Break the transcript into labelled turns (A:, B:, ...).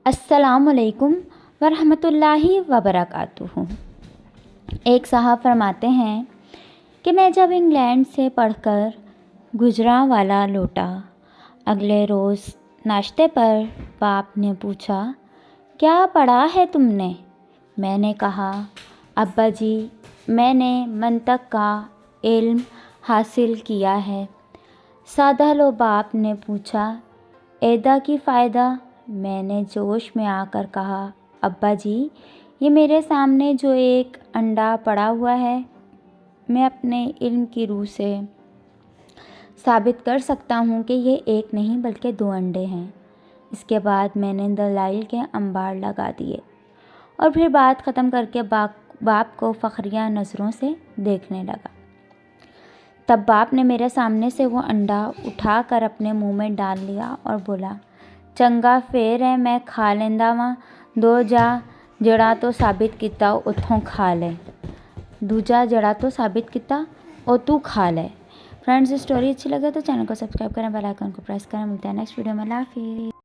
A: अस्सलाम वालेकुम वरहमतुल्लाहि वबरकातुहू। एक साहब फरमाते हैं कि मैं जब इंग्लैंड से पढ़कर गुजरांवाला लौटा, अगले रोज़ नाश्ते पर बाप ने पूछा, क्या पढ़ा है तुमने? मैंने कहा, अब्बा जी, मैंने मंतक का इल्म हासिल किया है। सादा लो बाप ने पूछा, एदा की फ़ायदा? मैंने जोश में आकर कहा, अब्बा जी, ये मेरे सामने जो एक अंडा पड़ा हुआ है, मैं अपने इल्म की रूह से साबित कर सकता हूँ कि ये एक नहीं बल्कि 2 अंडे हैं। इसके बाद मैंने दलाइल के अंबार लगा दिए और फिर बात ख़त्म करके बाप को फ़ख्रिया नज़रों से देखने लगा। तब बाप ने मेरे सामने से वो अंडा उठाकर अपने मुंह में डाल लिया और बोला, चंगा फेर है, मैं खा लेंदा वां, दो जा जड़ा तो साबित किता उथों खा ले। दूजा जड़ा तो साबित किता और तू खा ले। फ्रेंड्स, स्टोरी अच्छी लगे तो चैनल को सब्सक्राइब करें, बेल आइकन को प्रेस करें। मिलते हैं नेक्स्ट वीडियो में। अल्लाह हाफिज़।